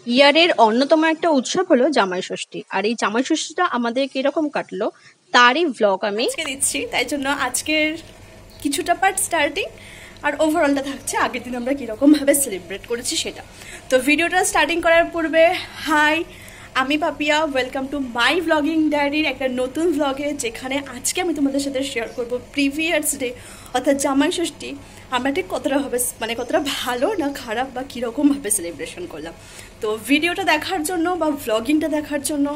ইয়ারের অন্যতম একটা উৎসব হলো জামাই ষষ্ঠী। আর এই জামাই ষষ্ঠীটা আমাদের কিরকম কাটলো তারই ভ্লগ আমি আজকে দিচ্ছি। তাই জন্য আজকের কিছুটা পার্ট স্টার্টিং আর ওভারঅলটা থাকছে আগের দিন আমরা কীরকমভাবে সেলিব্রেট করেছি সেটা। তো ভিডিওটা স্টার্টিং করার পূর্বে হাই, আমি Papiya, welcome to my vlogging ডায়েরির একটা নতুন ভ্লগে, যেখানে আজকে আমি তোমাদের সাথে শেয়ার করবো প্রিভিয়াস ডে অর্থাৎ জামাই ষষ্ঠী আমরা ঠিক কতটা হবে, মানে কতটা ভালো না খারাপ বা কীরকমভাবে সেলিব্রেশন করলাম। তো ভিডিওটা দেখার জন্য বা ভ্লগিংটা দেখার জন্য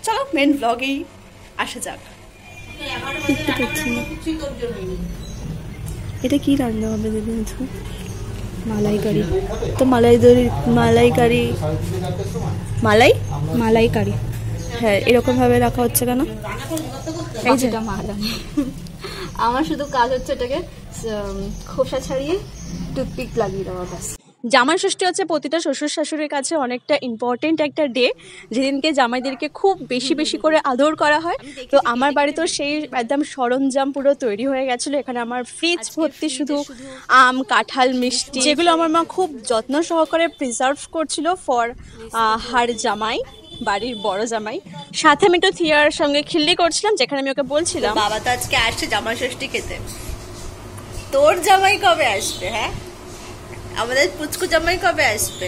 চলো মেন ভ্লগেই আসা যাক। এটা কি রান্না হবে দিদি? মালাইকারি। তো মালাইকারি মালাইকারি হ্যাঁ, এরকম ভাবে রাখা হচ্ছে কেন? এই যেটা মালানি আমার শুধু কাজ হচ্ছে এটাকে খোসা ছাড়িয়ে টুথপিক লাগিয়ে দেওয়া ব্যাস। জামাই ষষ্ঠী হচ্ছে প্রতিটা শ্বশুর শাশুড়ির কাছে অনেকটা ইম্পর্টেন্ট একটা ডে, যেদিনকে জামাইদেরকে খুব বেশি বেশি করে আদর করা হয়। তো আমার বাড়িতেও সেই একদম সরঞ্জাম পুরো তৈরি হয়ে গেছিলো। এখানে আমার ফ্রিজ ভর্তি শুধু আম, কাঁঠাল, মিষ্টি, যেগুলো আমার মা খুব যত্ন সহকারে প্রিজার্ভ করছিল ফর হার জামাই, বাড়ির বড় জামাই। সাথে আমি একটু থিয়ার সঙ্গে খিল্লি করছিলাম, যেখানে আমি ওকে বলছিলাম বাবা তো আজকে আসছে জামাই ষষ্ঠী খেতে, তোর জামাই কবে আসবে? হ্যাঁ, আমাদের পুচকু জামাই কবে আসবে?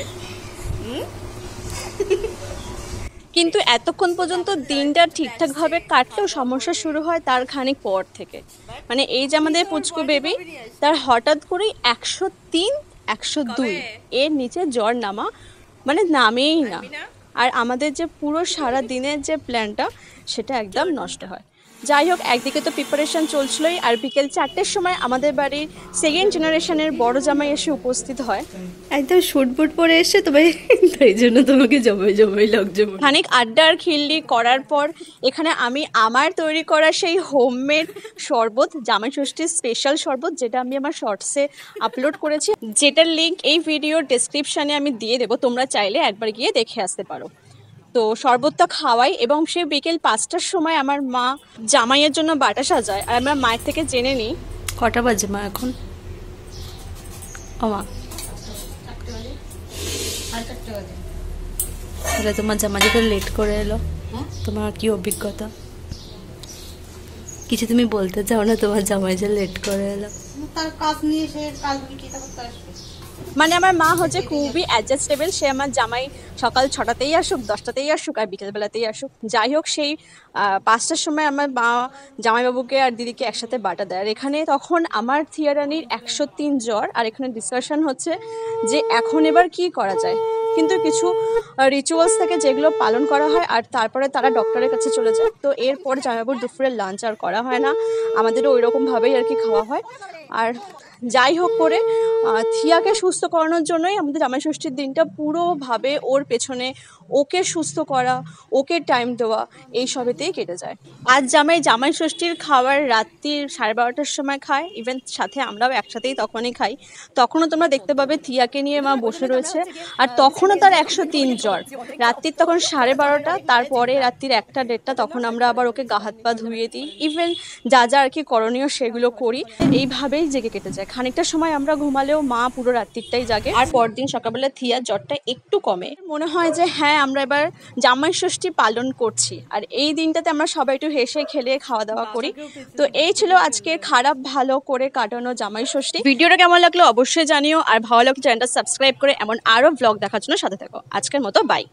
কিন্তু এতক্ষণ পর্যন্ত দিনটা ঠিকঠাকভাবে কাটলেও সমস্যা শুরু হয় তার খানিক পর থেকে। মানে এই যে আমাদের পুচকু বেবি, তার হঠাৎ করেই 103, 102 এর নিচে জ্বর নামা, মানে নামেই না। আর আমাদের যে পুরো সারা দিনের যে প্ল্যানটা সেটা একদম নষ্ট হয়। যাই হোক, একদিকে তো প্রিপারেশন চলছিলই, আর বিকেল 4টের সময় আমাদের বাড়ির সেকেন্ড জেনারেশনের বড় জামাই এসে উপস্থিত হয়। একদম শুট বুট পরে এসে, তবে তাই জন্য তোমাকে জমাই জমাই লাগছে। খানিক আড্ডা আর খিল্লি করার পর এখানে আমি আমার তৈরি করা সেই হোমমেড শরবত, জামাই ষষ্ঠীর স্পেশাল শরবত, যেটা আমি আমার শর্টসে আপলোড করেছি, যেটার লিঙ্ক এই ভিডিওর ডেসক্রিপশানে আমি দিয়ে দেবো, তোমরা চাইলে একবার গিয়ে দেখে আসতে পারো। তো শরবতটা খাওয়াই এবং সে বিকেল 5টার সময় আমার মা জামাইয়ের জন্য বাটা সাজায়। আর আমরা মায়ের থেকে জেনে নিই কটা বাজে মা এখন? ও মা, তোমার জামাই তো লেট করে এলো, তোমার কি অভিজ্ঞতা? কিছু তুমি বলতে চাও না? তোমার জামাই যে লেট করে এলো, তার কাজ নিয়ে সে কাজ বিক্রিটা করতে আসবে। মানে আমার মা হচ্ছে খুবই অ্যাডজাস্টেবল। সে আমার জামাই সকাল 6টাতেই আসুক, 10টাতেই আসুক আর বিকেলবেলাতেই আসুক, যাই হোক সেই 5টার সময় আমার মা জামাইবাবুকে আর দিদিকে একসাথে বাটা দেয়। আর এখানে তখন আমার থিয়ারানির 103 জ্বর, আর এখানে ডিসকাশন হচ্ছে যে এখন এবার কি করা যায়। কিন্তু কিছু রিচুয়ালস থাকে যেগুলো পালন করা হয়, আর তারপরে তারা ডক্টরের কাছে চলে যায়। তো এরপর জামাইবাবুর দুপুরের লাঞ্চ আর করা হয় না, আমাদেরও ওই রকমভাবেই আর কি খাওয়া হয়। আর যাই হোক করে থিয়াকে সুস্থ করানোর জন্যই আমাদের জামাই ষষ্ঠীর দিনটা পুরোভাবে ওর পেছনে, ওকে সুস্থ করা, ওকে টাইম দেওয়া, এই সবেতেই কেটে যায়। আজ জামাই ষষ্ঠীর খাবার রাত্রির 12:30টার সময় খায়, ইভেন সাথে আমরাও একসাথেই তখনই খাই। তখনও তোমরা দেখতে পাবে থিয়াকে নিয়ে মা বসে রয়েছে, আর তখনও তার 103 জ্বর। রাত্রির তখন 12:30, তারপরে রাত্রির 1টা 1:30 তখন আমরা আবার ওকে গা হাত পা ধুইয়ে দিই, ইভেন যা যা আর কি করণীয় সেগুলো করি। এইভাবেই জেগে কেটে যায়। খানিকটা সময় আমরা ঘুমালেও মা পুরো রাত্রিটাই জাগে। আর পরদিন সকালবেলা থিয়ার জ্বরটা একটু কমে, মনে হয় যে হ্যাঁ আমরা এবার জামাই ষষ্ঠী পালন করছি। আর এই দিনটাতে আমরা সবাই একটু হেসে খেলে খাওয়া দাওয়া করি। তো এই ছিল আজকে খারাপ ভালো করে কাটানো জামাই ষষ্ঠী। ভিডিওটা কেমন লাগলো অবশ্যই জানিও, আর ভালো লাগলে চ্যানেলটা সাবস্ক্রাইব করে এমন আরো ব্লগ দেখার জন্য সাথে থাকো। আজকের মতো বাই।